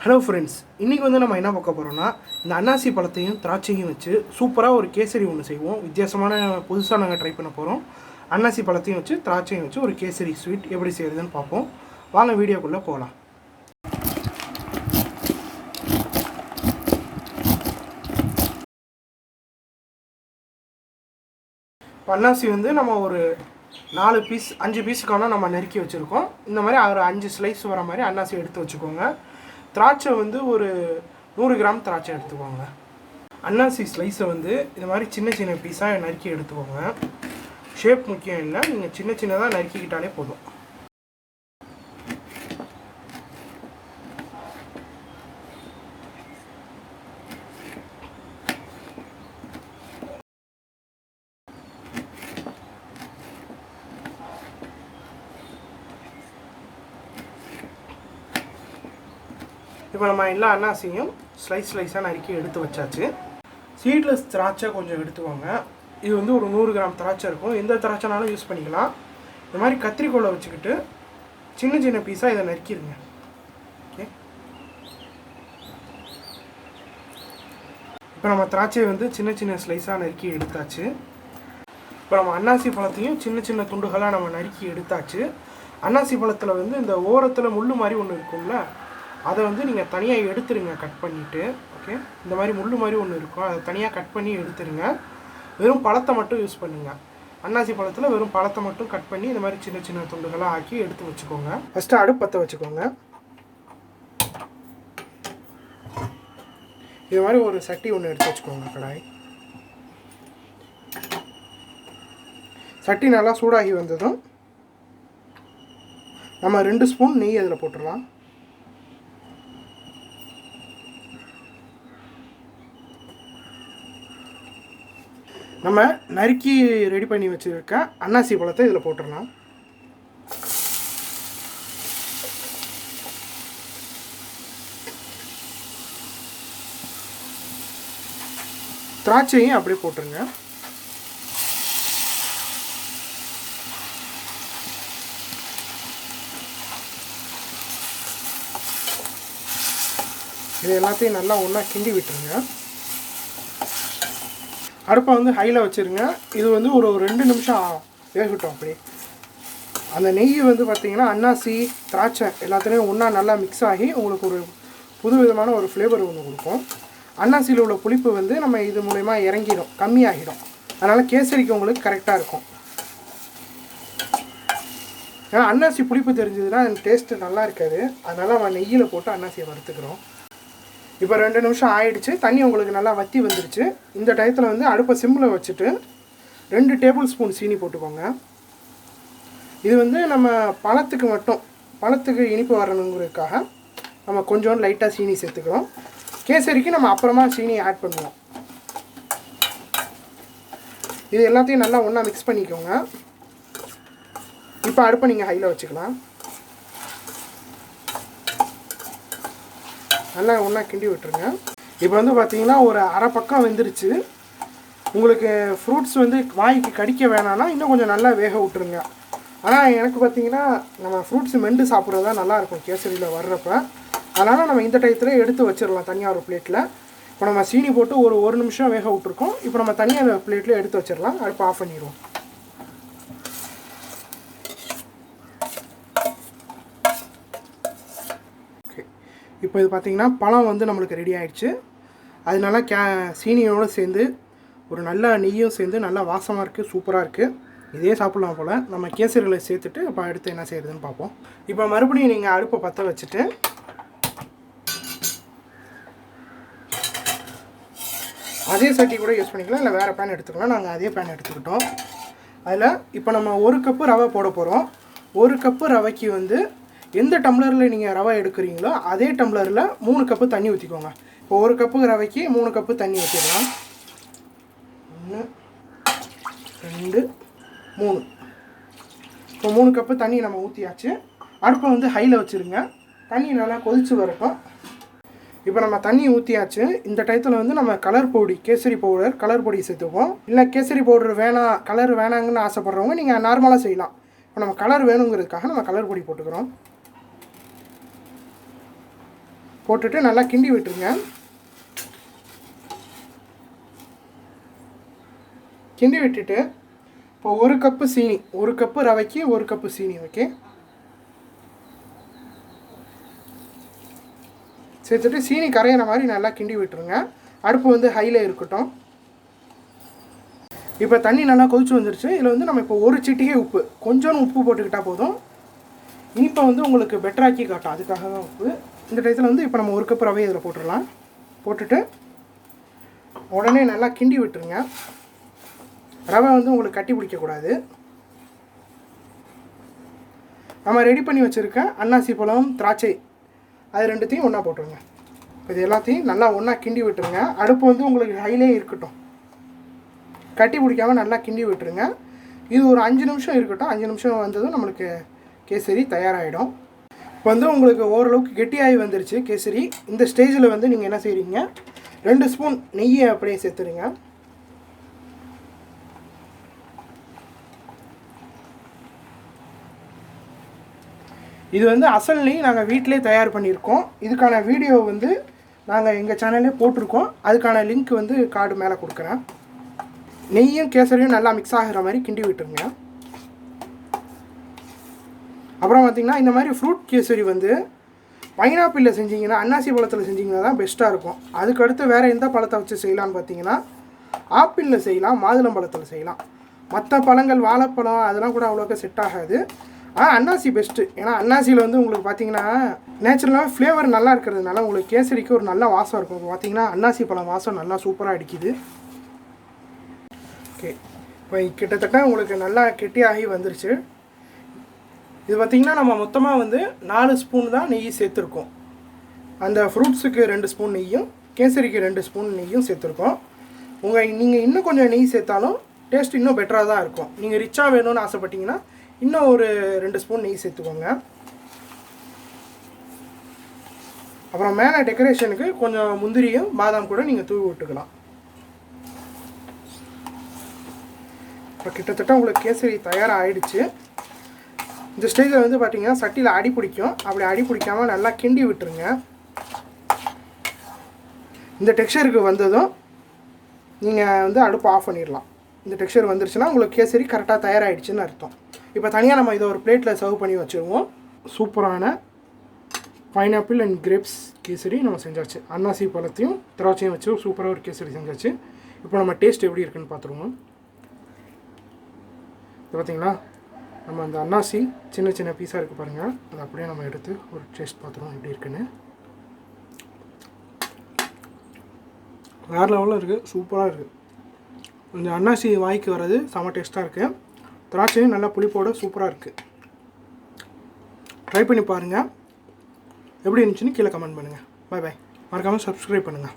Hello friends, இன்றைக்கி நம்ம என்ன பார்க்க போகிறோம்னா, இந்த அன்னாசி பழத்தையும் திராட்சையும் வச்சு சூப்பராக ஒரு கேசரி ஒன்று செய்வோம். வித்தியாசமான புதுசாக நாங்கள் ட்ரை பண்ண போகிறோம். அன்னாசி பழத்தையும் வச்சு திராட்சையும் வச்சு ஒரு கேசரி ஸ்வீட் எப்படி செய்கிறதுன்னு பார்ப்போம். வாங்க வீடியோக்குள்ளே போகலாம். அன்னாசி நம்ம ஒரு 4 பீஸ் 5 பீஸுக்கான நம்ம நறுக்கி வச்சுருக்கோம். இந்த மாதிரி ஒரு 5 ஸ்லைஸ் வர மாதிரி அன்னாசி எடுத்து வச்சுக்கோங்க. திராட்சை ஒரு 100 கிராம் திராட்சை எடுத்துக்கோங்க. அன்னாசி ஸ்லைஸை இந்த மாதிரி சின்ன சின்ன பீஸாக நறுக்கி எடுத்துக்கோங்க. ஷேப் முக்கியம் இல்லை, நீங்கள் சின்ன சின்னதாக நறுக்கிக்கிட்டாலே போதும். இப்போ நம்ம எல்லா அன்னாசியும் ஸ்லைஸாக நறுக்கி எடுத்து வச்சாச்சு. சீட்லெஸ் திராட்சை கொஞ்சம் எடுத்துக்கோங்க. இது ஒரு 100 கிராம் திராட்சை இருக்கும். எந்த திராட்சைனாலும் யூஸ் பண்ணிக்கலாம். இந்த மாதிரி கத்திரிக்கோலை வச்சுக்கிட்டு சின்ன சின்ன பீஸாக இதை நறுக்கிடுங்க. ஓகே, இப்போ நம்ம திராட்சையை சின்ன சின்ன ஸ்லைஸாக நறுக்கி எடுத்தாச்சு. இப்போ நம்ம அன்னாசி பழத்தையும் சின்ன சின்ன துண்டுகளாக நம்ம நறுக்கி எடுத்தாச்சு. அன்னாசி பழத்தில் இந்த ஓரத்தில் முள் மாதிரி ஒன்று இருக்கும்ல, அதை நீங்கள் தனியாக எடுத்துருங்க, கட் பண்ணிவிட்டு. ஓகே, இந்த மாதிரி முள் மாதிரி ஒன்று இருக்கும், அதை தனியாக கட் பண்ணி எடுத்துருங்க. வெறும் பழத்தை மட்டும் யூஸ் பண்ணுங்கள். அன்னாசி பழத்தில் வெறும் பழத்தை மட்டும் கட் பண்ணி இந்த மாதிரி சின்ன சின்ன துண்டுகளாக ஆக்கி எடுத்து வச்சுக்கோங்க. ஃபஸ்ட்டு அடுப்பத்தை வச்சுக்கோங்க. இது மாதிரி ஒரு சட்டி ஒன்று எடுத்து வச்சுக்கோங்க, கடாய். சட்டி நல்லா சூடாகி வந்ததும் நம்ம 2 ஸ்பூன் நெய் அதில் போட்டுடலாம். நம்ம நறுக்கி ரெடி பண்ணி வச்சுருக்க அன்னாசி பழத்தை இதில் போட்டுடலாம். திராட்சையும் அப்படியே போட்டுருங்க. இது எல்லாத்தையும் நல்லா ஒன்றா கிண்டி விட்டுருங்க. அடுப்பை ஹையில் வச்சுருங்க. இது ஒரு 2 நிமிஷம் வேகட்டும். அப்படி அந்த நெய் பார்த்திங்கன்னா அன்னாசி திராட்சை எல்லாத்துலேயும் ஒன்றா நல்லா மிக்ஸ் ஆகி உங்களுக்கு ஒரு புது விதமான ஒரு ஃப்ளேவர் ஒன்று கொடுக்கும். அன்னாசியில் உள்ள புளிப்பு நம்ம இது மூலமா இறங்கிடும், கம்மியாகிடும். அதனால் கேசரிக்கு உங்களுக்கு கரெக்டாக இருக்கும். ஏன்னா அன்னாசி புளிப்பு தெரிஞ்சதுன்னா அந்த டேஸ்ட்டு நல்லா இருக்காது. அதனால் நம்ம நெய்யில் போட்டு அன்னாசியை வறுத்துக்கிறோம். இப்போ 2 நிமிஷம் ஆயிடுச்சு. தண்ணி உங்களுக்கு நல்லா வற்றி வந்துருச்சு. இந்த டயத்தில் அடுப்பை சிம்மில் வச்சுட்டு 2 டேபிள் ஸ்பூன் சீனி போட்டுக்கோங்க. இது நம்ம பழத்துக்கு மட்டும், பழத்துக்கு இனிப்பு வரணுங்கிறதுக்காக நம்ம கொஞ்சம் லைட்டாக சீனி சேர்த்துக்கிறோம். கேசரிக்கு நம்ம அப்புறமா சீனி ஆட் பண்ணுவோம். இது எல்லாத்தையும் நல்லா ஒன்றா மிக்ஸ் பண்ணிக்கோங்க. இப்போ அடுப்பை நீங்கள் ஹையில் வச்சுக்கலாம். நல்லா ஒன்றா கிண்டி விட்டுருங்க. இப்போ பார்த்தீங்கன்னா ஒரு அரை பக்கம் வெந்துருச்சு. உங்களுக்கு ஃப்ரூட்ஸ் வாய்க்கு கடிக்க வேணான்னா இன்னும் கொஞ்சம் நல்லா வேக விட்டுருங்க. ஆனால் எனக்கு பார்த்தீங்கன்னா நம்ம ஃப்ரூட்ஸ் மெண்டு சாப்பிட்றது தான் நல்லாயிருக்கும் கேசரியில் வர்றப்ப. அதனால் நம்ம இந்த டயத்தில் எடுத்து வச்சிடலாம் தனியாக ஒரு பிளேட்டில். இப்போ நம்ம சீனி போட்டு ஒரு நிமிஷம் வேக விட்டுருக்கோம். இப்போ நம்ம தனியாக அந்த பிளேட்டில் எடுத்து வச்சிடலாம். அடுப்பு ஆஃப் பண்ணிடுவோம். இப்போ இது பார்த்திங்கன்னா பழம் நம்மளுக்கு ரெடி ஆகிடுச்சு. அதனால சீனியோடு சேர்ந்து ஒரு நல்ல நெய்யும் சேர்ந்து நல்லா வாசமாக இருக்குது, சூப்பராக இருக்குது. இதே சாப்பிட்லாம் போல். நம்ம கேசரிகளை சேர்த்துட்டு இப்போ அடுத்து என்ன செய்கிறதுன்னு பார்ப்போம். இப்போ மறுபடியும் நீங்கள் அடுப்பை பற்ற வச்சுட்டு அதே சட்டி கூட யூஸ் பண்ணிக்கலாம், இல்லை வேறு பேன் எடுத்துக்கலாம். நாங்கள் அதே பேன் எடுத்துக்கிட்டோம். அதில் இப்போ நம்ம 1 கப்பு ரவை போட போகிறோம். 1 கப்பு ரவைக்கு எந்த டம்ளரில் நீங்கள் ரவை எடுக்கிறீங்களோ அதே டம்ளரில் 3 கப்பு தண்ணி ஊற்றிக்கோங்க. இப்போ 1 கப்பு ரவைக்கு 3 கப்பு தண்ணி ஊற்றிடலாம். 1 2 3. இப்போ 3 கப்பு தண்ணி நம்ம ஊற்றியாச்சு. அடுப்பை ஹையில் வச்சுருங்க. தண்ணி நல்லா கொதித்து வரட்டும். இப்போ நம்ம தண்ணி ஊற்றியாச்சு. இந்த டயத்தில் நம்ம கலர் பொடி, கேசரி பவுடர், கலர் பொடி சேர்த்துப்போம். இல்லை கேசரி பவுடர் வேணாம், கலர் வேணாங்கன்னு ஆசைப்பட்றவங்க நீங்கள் நார்மலாக செய்யலாம். இப்போ நம்ம கலர் வேணுங்கிறதுக்காக நம்ம கலர் பொடி போட்டுக்கிறோம். போட்டுட்டு நல்லா கிண்டி விட்டுருங்க. கிண்டி விட்டுட்டு இப்போ 1 கப்பு சீனி, 1 கப்பு ரவைக்கு 1 கப்பு சீனி. ஓகே, சேர்த்துட்டு சீனி கரையிற மாதிரி நல்லா கிண்டி விட்டுருங்க. அடுப்பு வந்து ஹையில் இருக்கட்டும். இப்போ தண்ணி நல்லா கொதிச்சு வந்துருச்சு. இதில் வந்து நம்ம இப்போ ஒரு சிட்டிகை உப்பு, கொஞ்சோன்னு உப்பு போட்டுக்கிட்டால் போதும். இனிப்பை வந்து உங்களுக்கு பெட்டராக்கி காட்டும், அதுக்காக தான் உப்பு. இந்த டயத்தில் வந்து இப்போ நம்ம 1 கப்பு ரவை இதில் போட்டுடலாம். போட்டுட்டு உடனே நல்லா கிண்டி விட்டுருங்க. ரவை வந்து உங்களுக்கு கட்டி பிடிக்கக்கூடாது. நம்ம ரெடி பண்ணி வச்சுருக்க அன்னாசி பழம், திராட்சை அது ரெண்டுத்தையும் ஒன்றா போட்டுருங்க. இது எல்லாத்தையும் நல்லா ஒன்றா கிண்டி விட்டுருங்க. அடுப்பு வந்து உங்களுக்கு ஹைலே இருக்கட்டும். கட்டி பிடிக்காமல் நல்லா கிண்டி விட்டுருங்க. இது ஒரு 5 நிமிஷம் இருக்கட்டும். 5 நிமிஷம் வந்ததும் நம்மளுக்கு கேசரி தயாராகிடும். இப்போ வந்து உங்களுக்கு ஓரளவுக்கு கெட்டியாகி வந்துருச்சு கேசரி. இந்த ஸ்டேஜில் வந்து நீங்கள் என்ன செய்கிறீங்க, 2 ஸ்பூன் நெய்யை அப்படியே சேர்த்துருங்க. இது வந்து அசல் நெய் நாங்கள் வீட்டிலே தயார் பண்ணியிருக்கோம். இதுக்கான வீடியோ வந்து நாங்கள் எங்கள் சேனல்லே போட்டிருக்கோம். அதுக்கான லிங்க் வந்து கார்டு மேலே கொடுக்குறேன். நெய்யும் கேசரியும் நல்லா மிக்ஸ் ஆகிற மாதிரி கிண்டி விட்டுருங்க. அப்புறம் பார்த்திங்கன்னா இந்த மாதிரி ஃப்ரூட் கேசரி வந்து பைனாப்பிளில் செஞ்சிங்கன்னா, அன்னாசி பழத்தில் செஞ்சிங்கன்னா தான் பெஸ்ட்டாக இருக்கும். அதுக்கடுத்து வேறு எந்த பழத்தை வச்சு செய்யலான்னு பார்த்தீங்கன்னா, ஆப்பிளில் செய்யலாம், மாதுளம்பழத்தில் செய்யலாம். மற்ற பழங்கள் வாழைப்பழம் அதெல்லாம் கூட அவ்வளோக்கா செட் ஆகாது. அன்னாசி பெஸ்ட்டு. ஏன்னா அன்னாசியில் வந்து உங்களுக்கு பார்த்தீங்கன்னா நேச்சுரலாக ஃப்ளேவர் நல்லா இருக்கிறதுனால உங்களுக்கு கேசரிக்கு ஒரு நல்ல வாசம் இருக்கும். இப்போ பார்த்தீங்கன்னா அன்னாசி பழம் வாசம் நல்லா சூப்பராக அடிக்குது. ஓகே, இப்போ கிட்டத்தட்ட உங்களுக்கு நல்லா கெட்டியாகி வந்துருச்சு. இது பார்த்திங்கன்னா நம்ம மொத்தமாக வந்து 4 ஸ்பூன் தான் நெய் சேர்த்துருக்கோம். அந்த ஃப்ரூட்ஸுக்கு 2 ஸ்பூன் நெய்யும் கேசரிக்கு 2 ஸ்பூன் நெய்யும் சேர்த்துருக்கோம். நீங்கள் இன்னும் கொஞ்சம் நெய் சேர்த்தாலும் டேஸ்ட் இன்னும் பெட்டராக தான் இருக்கும். நீங்கள் ரிச்சாக வேணும்னு ஆசைப்பட்டீங்கன்னா இன்னும் ஒரு 2 ஸ்பூன் நெய் சேர்த்துக்கோங்க. அப்புறம் மேலே டெக்கரேஷனுக்கு கொஞ்சம் முந்திரியும் பாதாம் கூட நீங்கள் தூவி விட்டுக்கலாம். இப்போ கிட்டத்தட்ட உங்களுக்கு கேசரி தயாராக ஆயிடுச்சு. இந்த ஸ்டேஜில் வந்து பார்த்தீங்கன்னா சட்டியில் அடி பிடிக்கும். அப்படி அடி பிடிக்காமல் நல்லா கிண்டி விட்டுருங்க. இந்த டெக்ஸ்சருக்கு வந்ததும் நீங்கள் வந்து அடுப்பு ஆஃப் பண்ணிடலாம். இந்த டெக்ஸ்சர் வந்துருச்சுன்னா உங்களுக்கு கேசரி கரெக்டாக தயாராகிடுச்சுன்னு அர்த்தம். இப்போ தனியாக நம்ம இதை ஒரு பிளேட்டில் சர்வ் பண்ணி வச்சுருவோம். சூப்பரான பைனாப்பிள் அண்ட் கிரேப்ஸ் கேசரி நம்ம செஞ்சாச்சு. அன்னாசி பழத்தையும் திராட்சையும் வச்சு சூப்பராக ஒரு கேசரி செஞ்சாச்சு. இப்போ நம்ம டேஸ்ட் எப்படி இருக்குன்னு பார்த்துருவோம். இது பார்த்திங்களா, நம்ம அந்த அன்னாசி சின்ன சின்ன பீஸாக இருக்குது பாருங்கள், அதை அப்படியே நம்ம எடுத்து ஒரு டேஸ்ட் பார்த்துருவோம் எப்படி இருக்குன்னு. வேறு லெவலில் இருக்குது, சூப்பராக இருக்குது. இந்த அன்னாசி வாய்க்கு வர்றது செம டேஸ்ட்டாக இருக்குது. திராட்சையும் நல்லா புளிப்போடு சூப்பராக இருக்குது. ட்ரை பண்ணி பாருங்கள். எப்படி இருந்துச்சுன்னு கீழே கமெண்ட் பண்ணுங்கள். பாய் பாய். மறக்காமல் சப்ஸ்கிரைப் பண்ணுங்கள்.